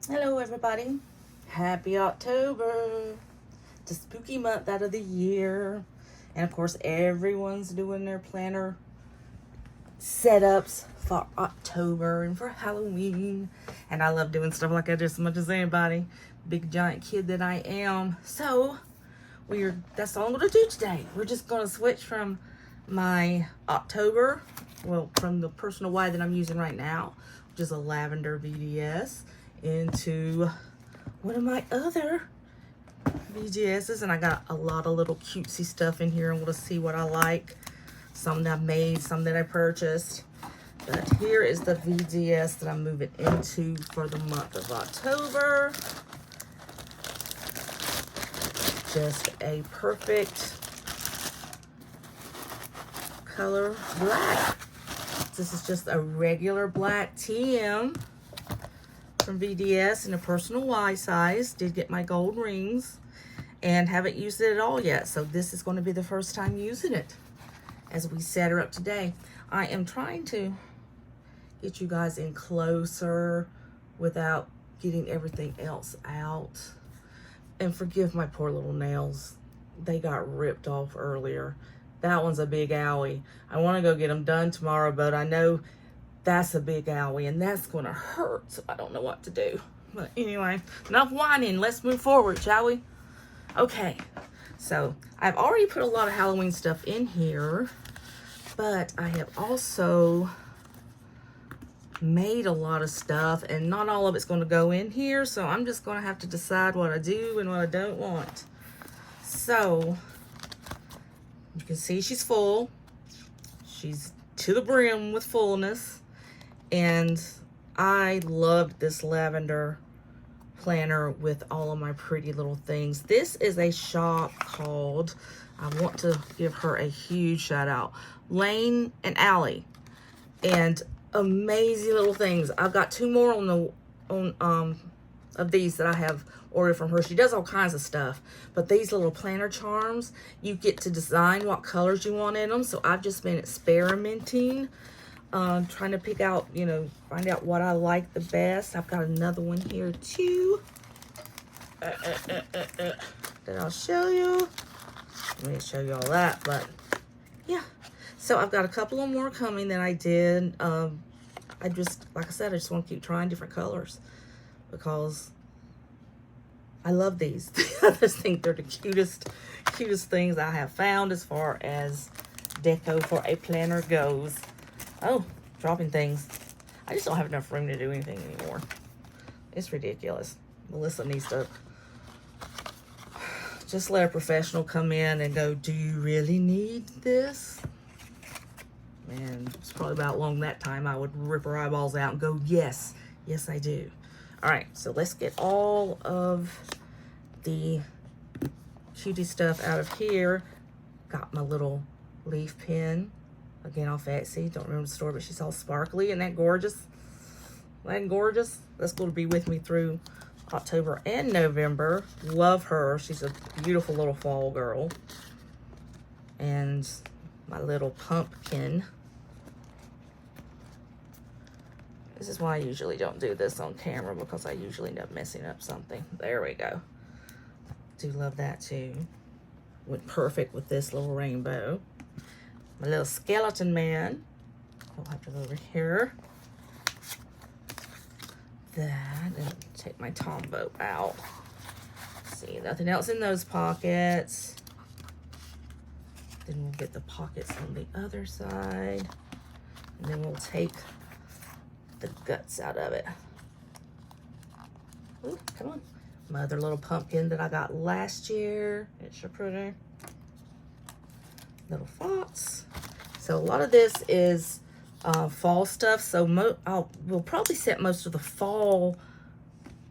Hello, everybody. Happy October, the spooky month out of the year. And of course, everyone's doing their planner setups for October and for Halloween. And I love doing stuff like that just as much as anybody, big giant kid that I am. So, that's all I'm going to do today. We're just going to switch from my October, from the personal Y that I'm using right now, which is a lavender VDS, into one of my other VGSs, and I got a lot of little cutesy stuff in here. I'm going to see what I like. Some that I've made, some that I purchased. But here is the VGS that I'm moving into for the month of October. Just a perfect color black. This is just a regular black TM from VDS in a personal Y size. Did get my gold rings and haven't used it at all yet. So this is going to be the first time using it as we set her up today. I am trying to get you guys in closer without getting everything else out. And forgive my poor little nails. They got ripped off earlier. That one's a big owie. I want to go get them done tomorrow, but I know that's a big owie and that's going to hurt, so I don't know what to do. But anyway, enough whining. Let's move forward, shall we? Okay, so I've already put a lot of Halloween stuff in here, but I have also made a lot of stuff, and not all of it's going to go in here, so I'm just going to have to decide what I do and what I don't want. So you can see she's full. She's to the brim with fullness, and I loved this lavender planner with all of my pretty little things. This is a shop called, I want to give her a huge shout out, Lane and Alley, and amazing little things. I've got two more of these that I have ordered from her. She does all kinds of stuff, but these little planner charms, you get to design what colors you want in them. So I've just been experimenting, trying to pick out, find out what I like the best. I've got another one here too that I'll show you. Let me show you all that, but yeah. So I've got a couple of more coming than I did. Like I said, I just want to keep trying different colors because I love these. I just think they're the cutest things I have found as far as deco for a planner goes. Oh, dropping things. I just don't have enough room to do anything anymore. It's ridiculous. Melissa needs to just let a professional come in and go, do you really need this? And it's probably about along that time I would rip her eyeballs out and go, yes, I do. All right, so let's get all of the cutie stuff out of here. Got my little leaf pin, again off Etsy. Don't remember the store, but she's all sparkly. Isn't that gorgeous? Isn't that gorgeous? That's going to be with me through October and November. Love her. She's a beautiful little fall girl. And my little pumpkin. This is why I usually don't do this on camera, because I usually end up messing up something. There we go. Do love that too. Went perfect with this little rainbow. My little skeleton man. I'll have to go over here. That, and take my Tombow out. See, nothing else in those pockets. Then we'll get the pockets on the other side. And then we'll take the guts out of it. Ooh, come on. My other little pumpkin that I got last year. It's your pretty. Little fox. So a lot of this is fall stuff. So we'll probably set most of the fall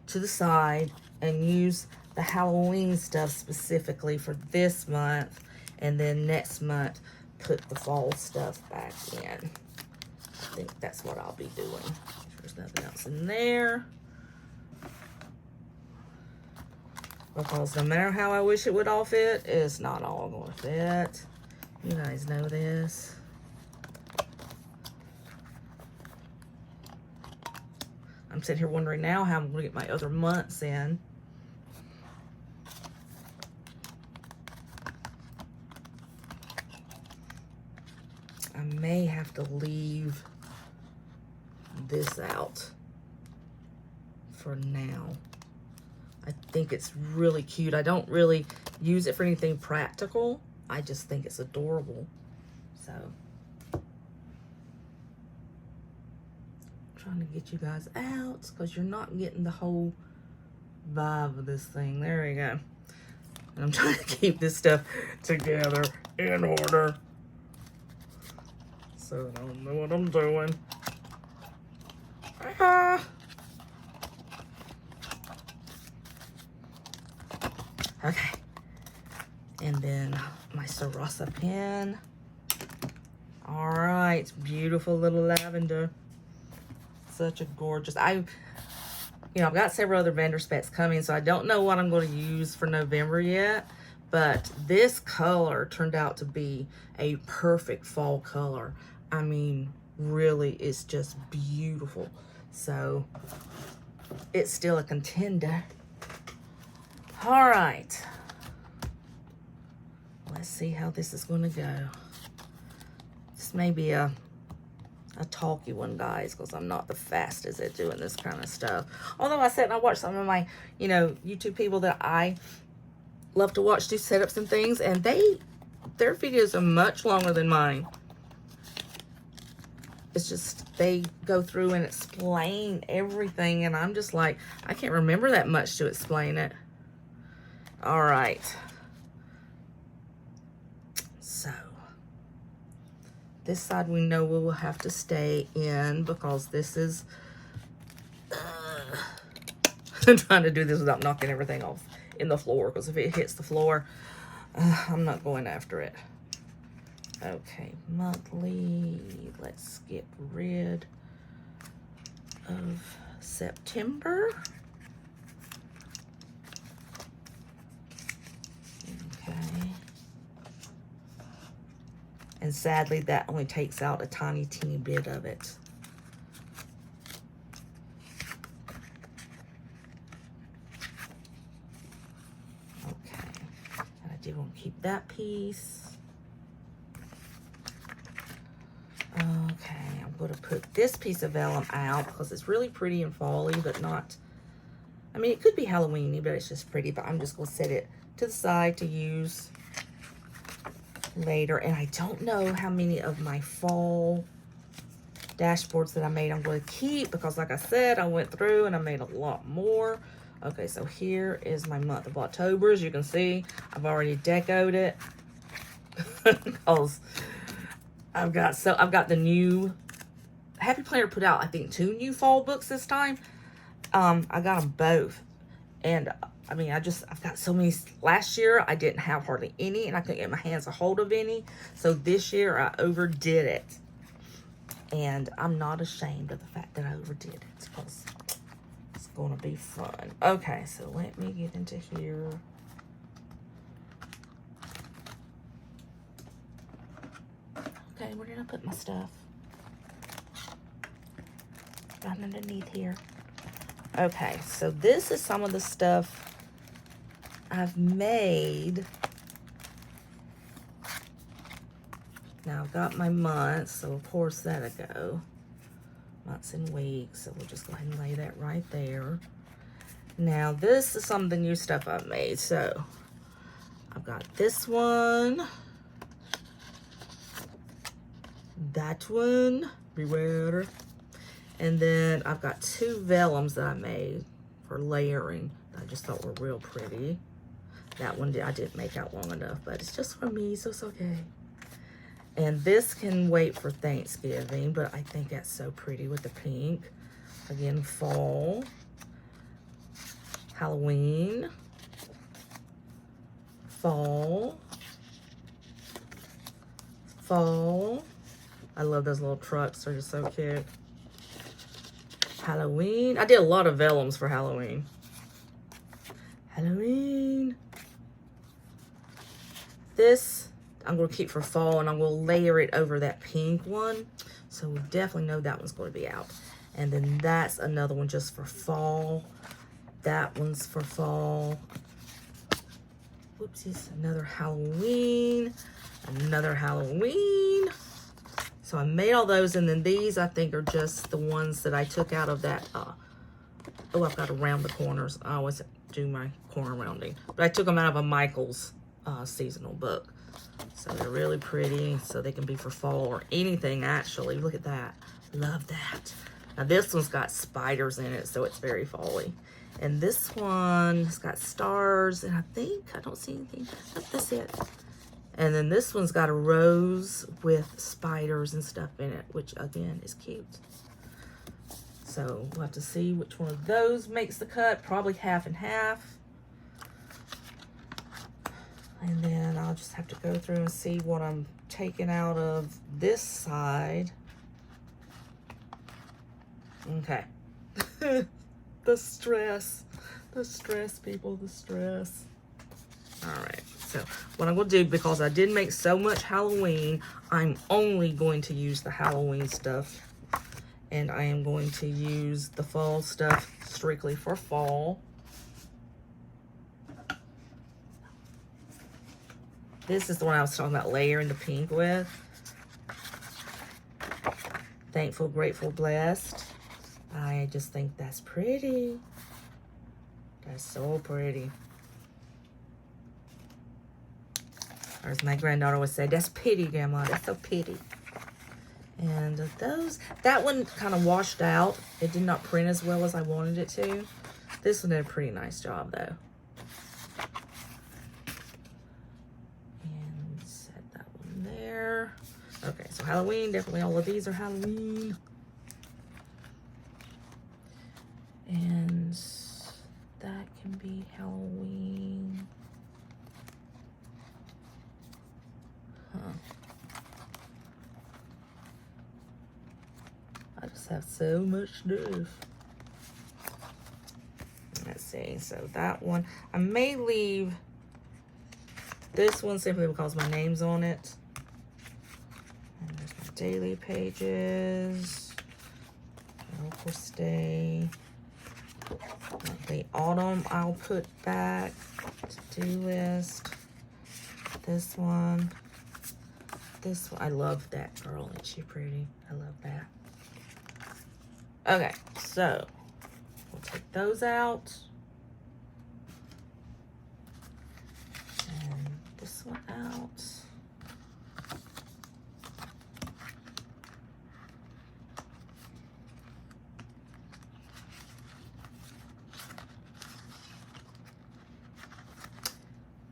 to the side and use the Halloween stuff specifically for this month. And then next month, put the fall stuff back in. I think that's what I'll be doing. There's nothing else in there. Because no matter how I wish it would all fit, it's not all going to fit. You guys know this. I'm sitting here wondering now how I'm going to get my other months in. I may have to leave this out for now. I think it's really cute. I don't really use it for anything practical. I just think it's adorable. So, trying to get you guys out because you're not getting the whole vibe of this thing. There we go. And I'm trying to keep this stuff together in order, so I don't know what I'm doing. Ah. Okay. And then my Sarasa pen. All right, beautiful little lavender. Such a gorgeous. I've got several other vendor specs coming, so I don't know what I'm going to use for November yet. But this color turned out to be a perfect fall color. I mean, really, it's just beautiful. So it's still a contender. All right. Let's see how this is going to go. This may be a talky one, guys, because I'm not the fastest at doing this kind of stuff. Although I sat and I watched some of my, YouTube people that I love to watch do setups and things, and their videos are much longer than mine. It's just they go through and explain everything, and I'm just like, I can't remember that much to explain it. All right. So, this side we know we will have to stay in because this is... I'm trying to do this without knocking everything off in the floor, because if it hits the floor, I'm not going after it. Okay, monthly. Let's get rid of September. Okay. And sadly, that only takes out a tiny, teeny bit of it. Okay. And I do want to keep that piece. Okay, I'm going to put this piece of vellum out because it's really pretty and fally, but not... I mean, it could be Halloween-y, but it's just pretty. But I'm just going to set it to the side to use later. And I don't know how many of my fall dashboards that I made I'm going to keep, because like I said, I went through and I made a lot more. Okay, so here is my month of October. As you can see, I've already decoed it because I've got the new Happy Planner put out, I think, 2 new fall books this time. I got them both, and I mean, I've got so many. Last year, I didn't have hardly any, and I couldn't get my hands a hold of any. So this year, I overdid it. And I'm not ashamed of the fact that I overdid it, because it's going to be fun. Okay, so let me get into here. Okay, where did I put my stuff? Right underneath here. Okay, so this is some of the stuff I've made. Now I've got my months, so of course that'll go. Months and weeks, so we'll just go ahead and lay that right there. Now this is some of the new stuff I've made. So I've got this one, that one, beware. And then I've got 2 vellums that I made for layering. I just thought were real pretty. That one I didn't make out long enough, but it's just for me, so it's okay. And this can wait for Thanksgiving, but I think that's so pretty with the pink. Again, fall, Halloween, fall, fall. I love those little trucks. They're just so cute. Halloween. I did a lot of vellums for Halloween. Halloween. This I'm going to keep for fall, and I'm going to layer it over that pink one. So we definitely know that one's going to be out. And then that's another one just for fall. That one's for fall. Whoopsies, another Halloween. Another Halloween. So I made all those, and then these I think are just the ones that I took out of that, oh, I've got to round the corners. I always do my corner rounding. But I took them out of a Michael's seasonal book. So they're really pretty, so they can be for fall or anything, actually. Look at that. Love that. Now this one's got spiders in it, so it's very fall-y. And this one's got stars, and I think, I don't see anything. That's it. And then this one's got a rose with spiders and stuff in it, which again is cute. So we'll have to see which one of those makes the cut. Probably half and half. And then I'll just have to go through and see what I'm taking out of this side. Okay. The stress, people, the stress. All right, so what I'm gonna do, because I did make so much Halloween, I'm only going to use the Halloween stuff, and I am going to use the fall stuff strictly for fall. This is the one I was talking about layering the pink with. Thankful, Grateful, Blessed. I just think that's pretty. That's so pretty. Or as my granddaughter would say, that's pity, Grandma. That's so pity. And those, that one kind of washed out. It did not print as well as I wanted it to. This one did a pretty nice job, though. And set that one there. Okay, so Halloween, definitely all of these are Halloween. And that can be Halloween. I just have so much stuff. Let's see, so that one, I may leave this one simply because my name's on it. And there's my daily pages. Local stay. The autumn I'll put back. To-do list. This one. This one. I love that girl. Isn't she pretty? I love that. Okay, so we'll take those out. And this one out.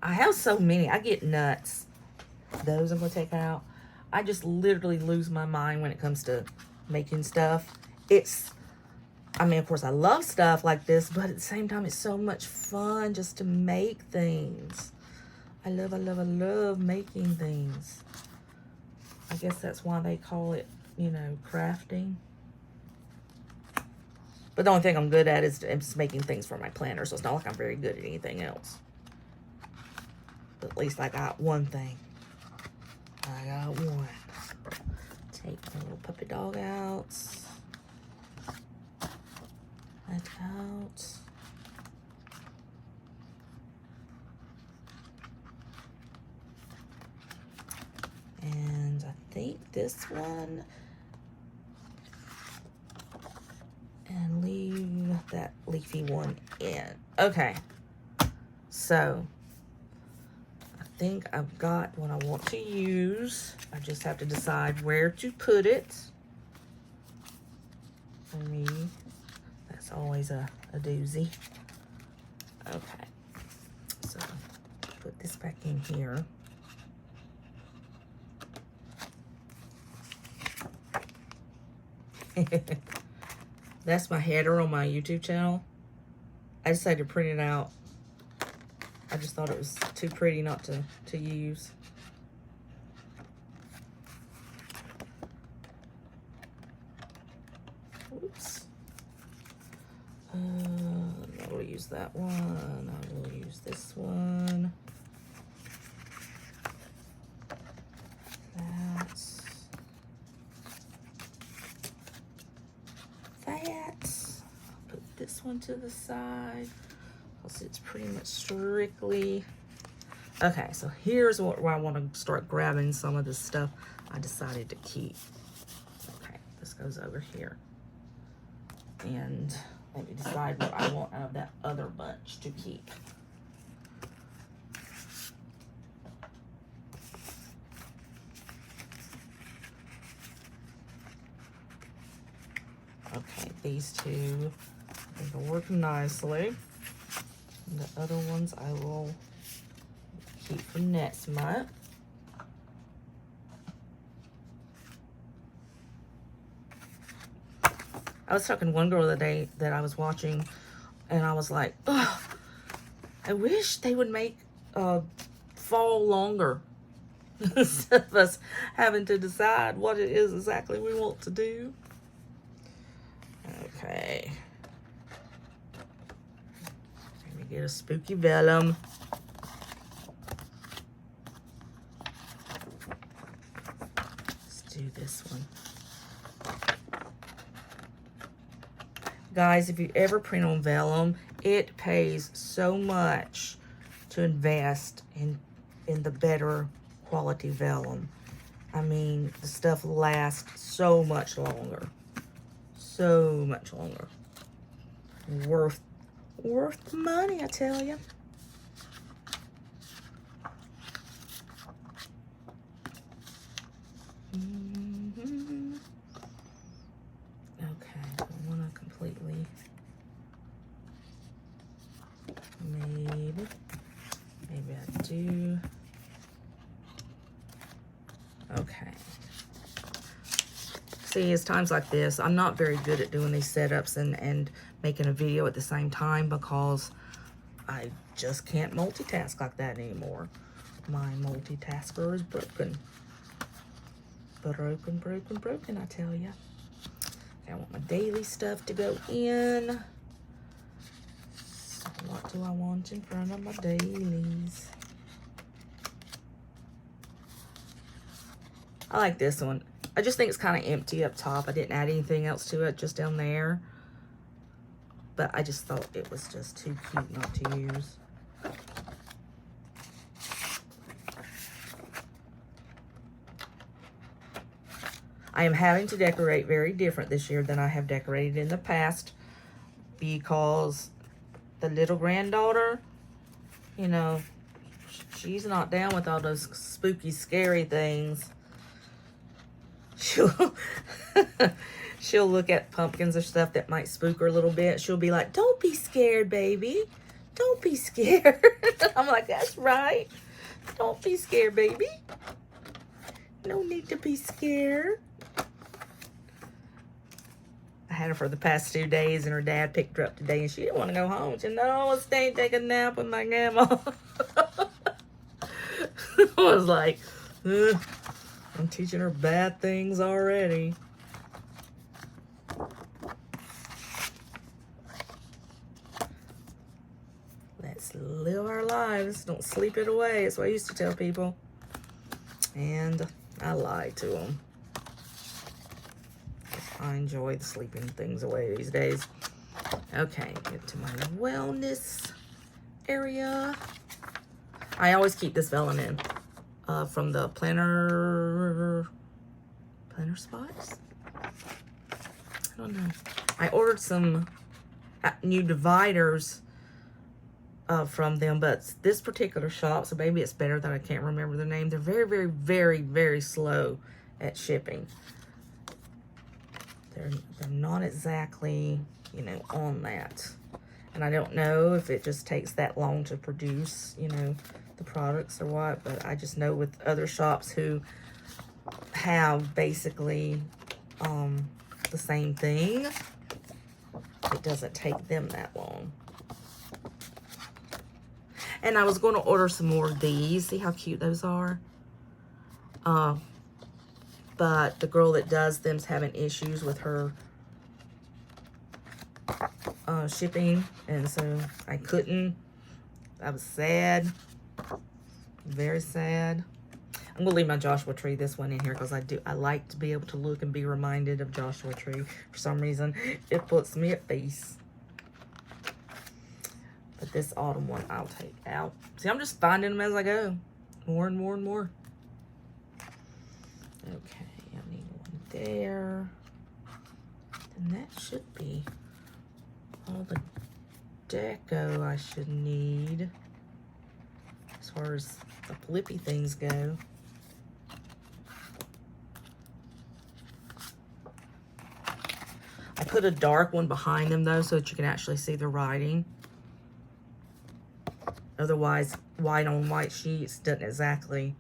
I have so many. I get nuts. Those I'm going to take out. I just literally lose my mind when it comes to making stuff. I mean, of course, I love stuff like this, but at the same time, it's so much fun just to make things. I love making things. I guess that's why they call it, you know, crafting. But the only thing I'm good at is just making things for my planner, so it's not like I'm very good at anything else. But at least I got one thing. I got one. Take the little puppy dog out. That out. And I think this one. And leave that leafy one in. Okay. So I think I've got what I want to use. I just have to decide where to put it. For me, that's always a doozy. Okay, so put this back in here. That's my header on my YouTube channel. I decided to print it out. I just thought it was too pretty not to use. Oops. I will use that one. I will use this one. That. one to the side. Because it's pretty much strictly... Okay, so here's where I want to start grabbing some of this stuff I decided to keep. Okay, this goes over here. And let me decide what I want out of that other bunch to keep. Okay, these two I think will work nicely. And the other ones I will keep for next month. I was talking to one girl the other day that I was watching, and I was like, oh, I wish they would make fall longer instead of us having to decide what it is exactly we want to do. Okay. Let me get a spooky vellum. Let's do this one. Guys, if you ever print on vellum, it pays so much to invest in the better quality vellum. I mean, the stuff lasts so much longer. So much longer. Worth the money, I tell you. Okay, I want to completely, maybe I do. Okay. See, it's times like this, I'm not very good at doing these setups and making a video at the same time because I just can't multitask like that anymore. My multitasker is broken. Broken, I tell ya. Okay, I want my daily stuff to go in. So what do I want in front of my dailies? I like this one. I just think it's kind of empty up top. I didn't add anything else to it, just down there. But I just thought it was just too cute not to use. I am having to decorate very different this year than I have decorated in the past because the little granddaughter, you know, she's not down with all those spooky, scary things. She'll look at pumpkins or stuff that might spook her a little bit. She'll be like, don't be scared, baby. Don't be scared. I'm like, that's right. Don't be scared, baby. No need to be scared. I had her for the past 2 days, and her dad picked her up today, and she didn't want to go home. She said, no, I'll stay and take a nap with my grandma. I was like, ugh. I'm teaching her bad things already. Let's live our lives. Don't sleep it away. That's what I used to tell people. And I lied to them. I enjoy the sleeping things away these days. Okay, get to my wellness area. I always keep this vellum in. From the planner spots. I don't know. I ordered some new dividers from them, but this particular shop, so maybe it's better that I can't remember the name. They're very, very, very, very slow at shipping. They're not exactly, you know, on that. And I don't know if it just takes that long to produce, you know, the products or what, but I just know with other shops who have basically the same thing, it doesn't take them that long. And I was going to order some more of these. See how cute those are? But the girl that does them's having issues with her shipping, and so I couldn't. I was sad. Very sad. I'm gonna leave my Joshua Tree, this one, in here because I like to be able to look and be reminded of Joshua Tree. For some reason, it puts me at peace. But this autumn one I'll take out. See, I'm just finding them as I go. More and more and more. Okay, I need one there. And that should be all the deco I should need as far as the flippy things go. I put a dark one behind them though so that you can actually see the writing. Otherwise, white on white sheets doesn't exactly,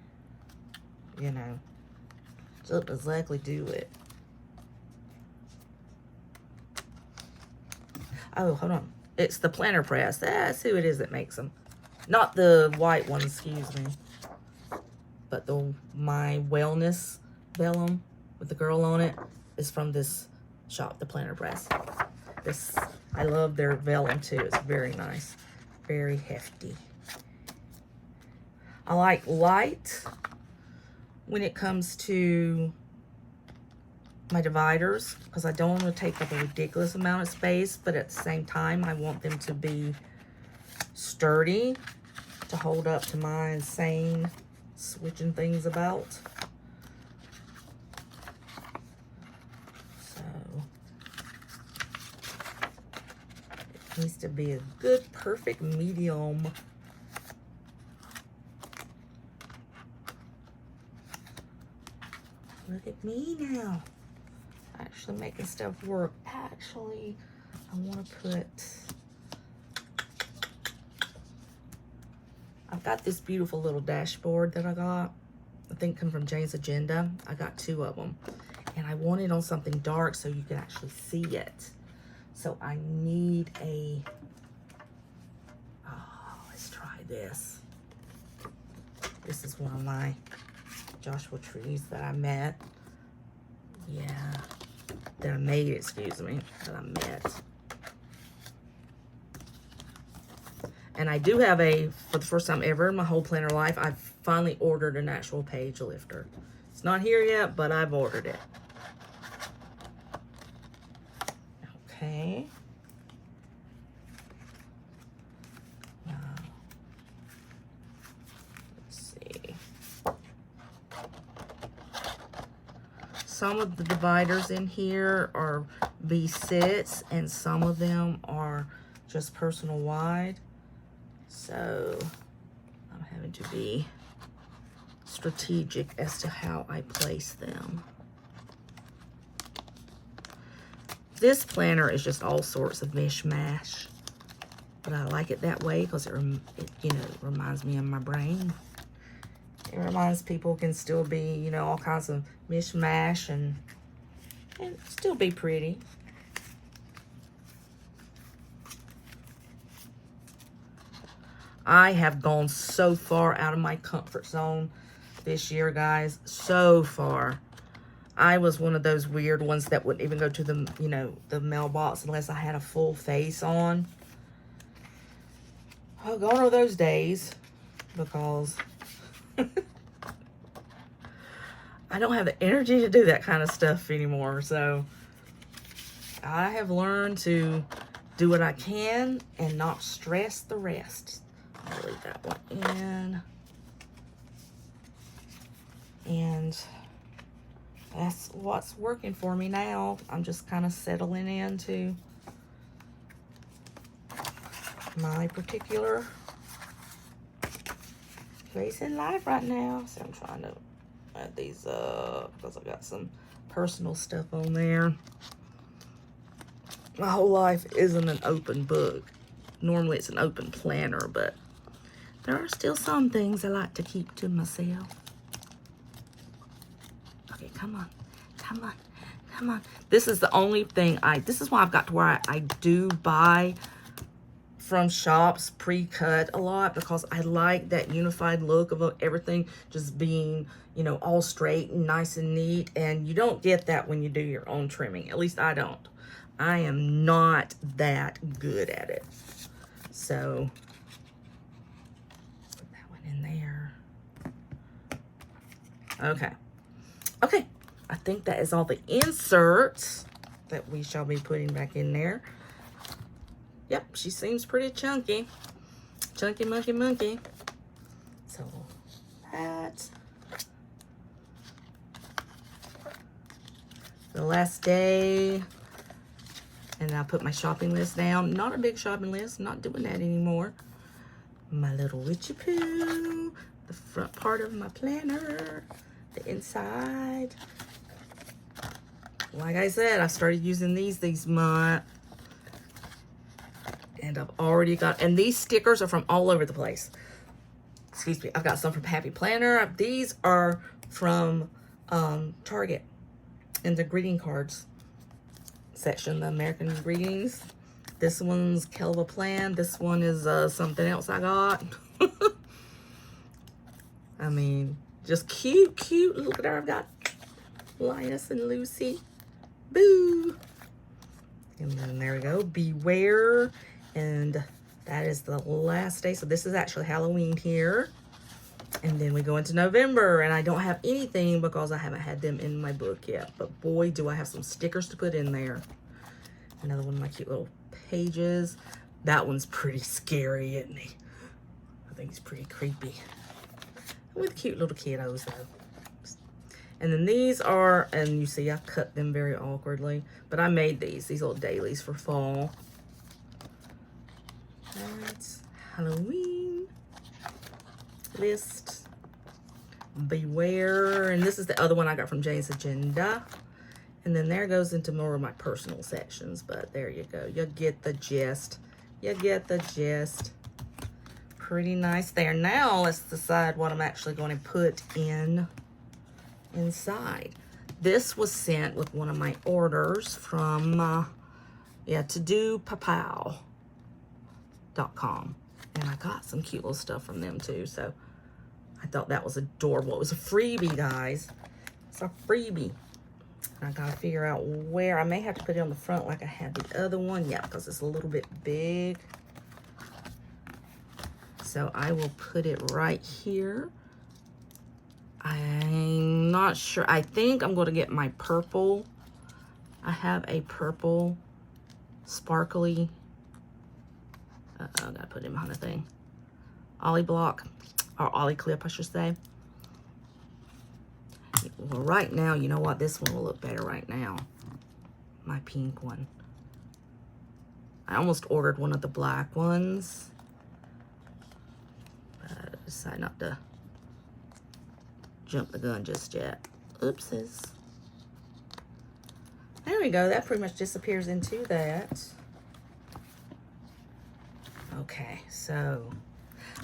you know, doesn't exactly do it. Oh, hold on. It's the planner press. That's who it is that makes them. Not the white one, excuse me. But the My Wellness vellum with the girl on it is from this shop, the planner press. This, I love their vellum too. It's very nice. Very hefty. I like light when it comes to my dividers because I don't want to take up a ridiculous amount of space, but at the same time I want them to be sturdy to hold up to my insane switching things about. So it needs to be a good perfect medium. Look at me now. Actually making stuff work. Actually, I want to put... I've got this beautiful little dashboard that I got. I think come from Jane's Agenda. I got 2 of them. And I want it on something dark so you can actually see it. So I need a... Oh, let's try this. This is one of my Joshua trees that I met. Yeah. That I made, excuse me. That I met. And I do have for the first time ever in my whole planner life, I've finally ordered an actual page lifter. It's not here yet, but I've ordered it. Okay. Now, let's see. Some of the dividers in here are V6, and some of them are just personal wide. So I'm having to be strategic as to how I place them. This planner is just all sorts of mishmash, but I like it that way because it you know, reminds me of my brain. It reminds people can still be, you know, all kinds of mishmash and still be pretty. I have gone so far out of my comfort zone this year, guys. So far. I was one of those weird ones that wouldn't even go to the, you know, the mailbox unless I had a full face on. Oh, gone are those days because I don't have the energy to do that kind of stuff anymore. So I have learned to do what I can and not stress the rest. I'll leave that one in. And that's what's working for me now. I'm just kind of settling into my particular place in life right now. So I'm trying to add these up because I got some personal stuff on there. My whole life isn't an open book. Normally it's an open planner, but there are still some things I like to keep to myself. Okay, come on. Come on. Come on. This is the only thing this is why I've got to where I do buy from shops pre-cut a lot, because I like that unified look of everything just being, you know, all straight and nice and neat. And you don't get that when you do your own trimming. At least I don't. I am not that good at it. So in there. Okay. Okay. I think that is all the inserts that we shall be putting back in there. Yep, she seems pretty chunky. chunky monkey. So that. The last day. And I'll put my shopping list down. Not a big shopping list. Not doing that anymore. My little witchy poo. The front part of my planner. The inside. Like I said, I started using these month. And I've already got, and these stickers are from all over the place. Excuse me. I've got some from Happy Planner. These are from Target in the greeting cards section, the American greetings. This one's Kelva Plan. This one is something else I got. I mean, just cute. Look at her. I've got Linus and Lucy. Boo. And then there we go. Beware. And that is the last day. So this is actually Halloween here. And then we go into November. And I don't have anything because I haven't had them in my book yet. But boy, do I have some stickers to put in there. Another one of my cute little pages. That one's pretty scary, isn't he? I think he's pretty creepy. With cute little kiddos, though. And then these are, and you see I cut them very awkwardly. But I made these little dailies for fall. That's Halloween list. Beware. And this is the other one I got from Jane's Agenda. And then there goes into more of my personal sections. But there you go. You get the gist. You get the gist. Pretty nice there. Now let's decide what I'm actually going to put in inside. This was sent with one of my orders from todopapow.com, and I got some cute little stuff from them too, so I thought that was adorable. It was a freebie, guys. It's a freebie. And I gotta figure out where. I may have to put it on the front like I had the other one. Yeah, because it's a little bit big. So I will put it right here. I'm not sure. I think I'm going to get my purple. I have a purple sparkly. I gotta put it behind the thing. Ollie block, or Ollie clip, I should say. Well, right now, you know what? This one will look better right now. My pink one. I almost ordered one of the black ones. But I decided not to jump the gun just yet. Oopsies. There we go. That pretty much disappears into that. Okay, so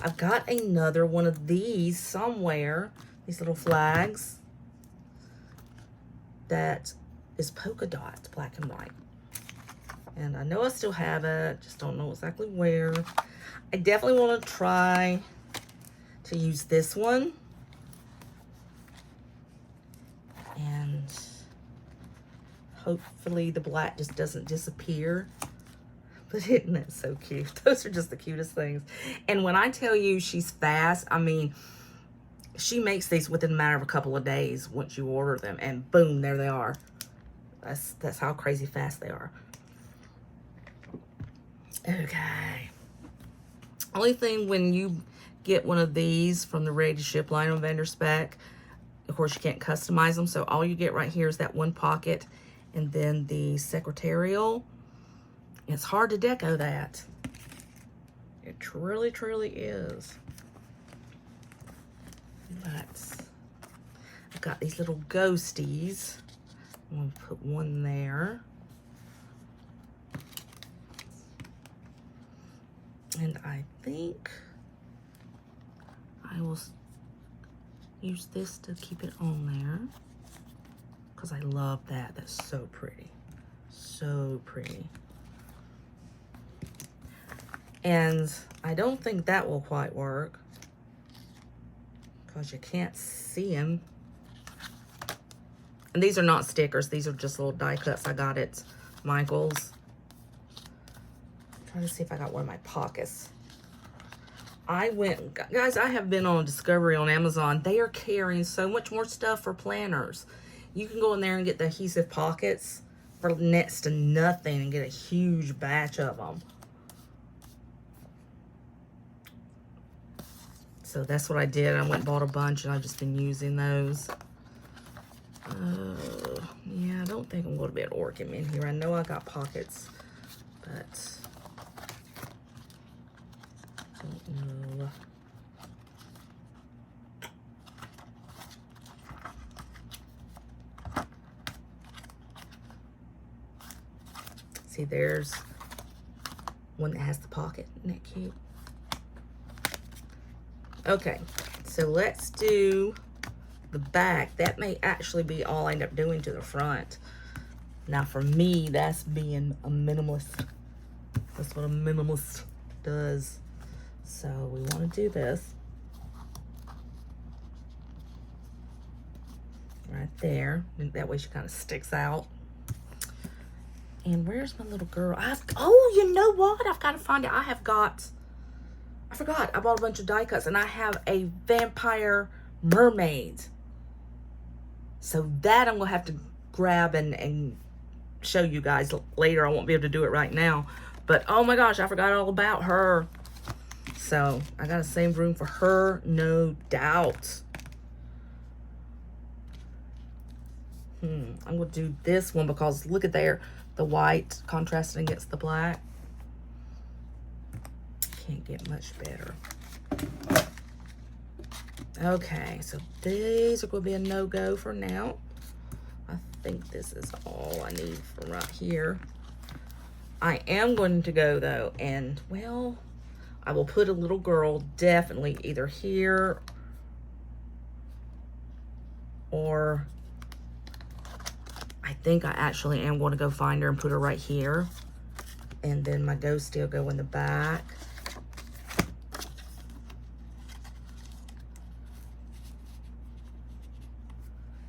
I've got another one of these somewhere. These little flags. That is polka dot, black and white. And I know I still have it. Just don't know exactly where. I definitely want to try to use this one. And hopefully the black just doesn't disappear. But isn't that so cute? Those are just the cutest things. And when I tell you she's fast, I mean, she makes these within a matter of a couple of days once you order them. And boom, there they are. That's how crazy fast they are. Okay. Only thing when you get one of these from the ready to ship line on Vendor Spek, of course you can't customize them. So all you get right here is that one pocket and then the secretarial. It's hard to deco that. It truly, truly is. But I've got these little ghosties. I'm going to put one there. And I think I will use this to keep it on there. Because I love that. That's so pretty. So pretty. And I don't think that will quite work. Because you can't see them. And these are not stickers. These are just little die cuts I got at Michael's. I'm trying to see if I got one in my pockets. Guys, I have been on Discovery on Amazon. They are carrying so much more stuff for planners. You can go in there and get the adhesive pockets for next to nothing and get a huge batch of them. So that's what I did. I went and bought a bunch, and I've just been using those. Yeah, I don't think I'm going to be able to work him in here. I know I got pockets, but I don't know. See, there's one that has the pocket. Isn't that cute? Okay, so let's do the back. That may actually be all I end up doing to the front. Now for me, that's being a minimalist. That's what a minimalist does. So we want to do this right there. That way she kind of sticks out. And where's my little girl? Oh, you know what? I've got to find it. I forgot. I bought a bunch of die cuts, and I have a vampire mermaid. So that I'm going to have to grab and show you guys later. I won't be able to do it right now. But, oh my gosh, I forgot all about her. So, I got to save room for her, no doubt. I'm going to do this one because look at there. The white contrasting against the black. Can't get much better. Okay, so these are going to be a no-go for now. I think this is all I need for right here. I am going to go, though, and, well, I will put a little girl definitely either here or I think I actually am going to go find her and put her right here. And then my ghost will go in the back.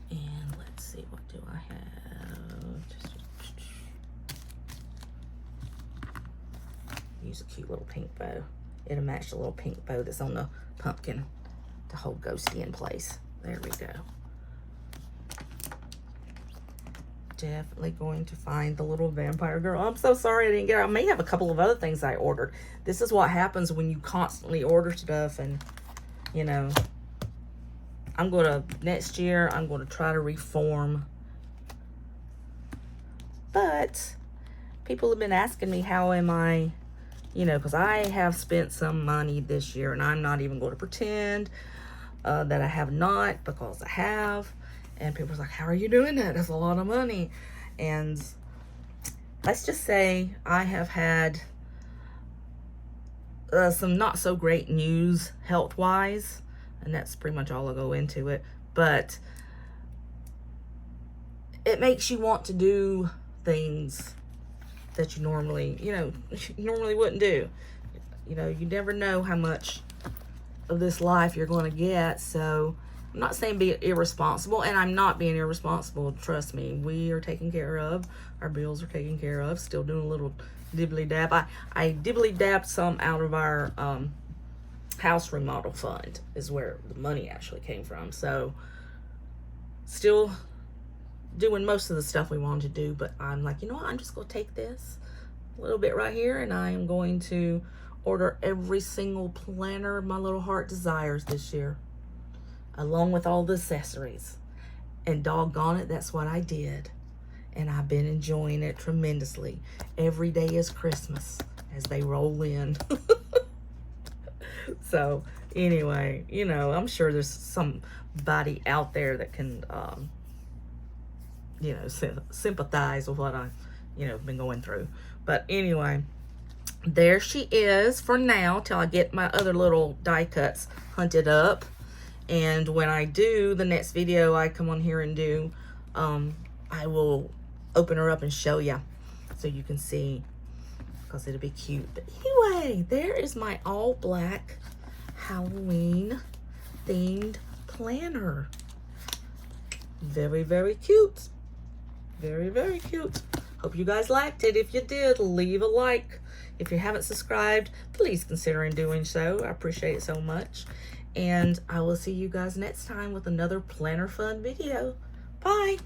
And let's see, what do I have? Use a cute little pink bow. It'll match the little pink bow that's on the pumpkin to hold Ghosty in place. There we go. Definitely going to find the little vampire girl. I'm so sorry I didn't get her. I may have a couple of other things I ordered. This is what happens when you constantly order stuff, and you know, next year I'm going to try to reform. But people have been asking me how am I, you know, because I have spent some money this year, and I'm not even going to pretend that I have not, because I have. And people are like, how are you doing that? That's a lot of money. And let's just say I have had some not so great news health-wise. And that's pretty much all I'll go into it. But it makes you want to do things that you normally, you know, normally wouldn't do. You know, you never know how much of this life you're going to get. So I'm not saying be irresponsible, and I'm not being irresponsible. Trust me, we are taken care of. Our bills are taken care of. Still doing a little dibbly-dab. I dibbly-dabbed some out of our house remodel fund is where the money actually came from. So still doing most of the stuff we wanted to do, but I'm like, you know what? I'm just going to take this little bit right here, and I am going to order every single planner my little heart desires this year, along with all the accessories. And doggone it, that's what I did. And I've been enjoying it tremendously. Every day is Christmas as they roll in. So, anyway, you know, I'm sure there's somebody out there that can, you know, sympathize with what I've, you know, been going through. But anyway, there she is for now till I get my other little die cuts hunted up. And when I do the next video I come on here and do, I will open her up and show you so you can see, because it'll be cute. But anyway, there is my all black Halloween themed planner. Very, very cute. Very, very cute. Hope you guys liked it. If you did, leave a like. If you haven't subscribed, please consider in doing so. I appreciate it so much. And I will see you guys next time with another planner fun video. Bye.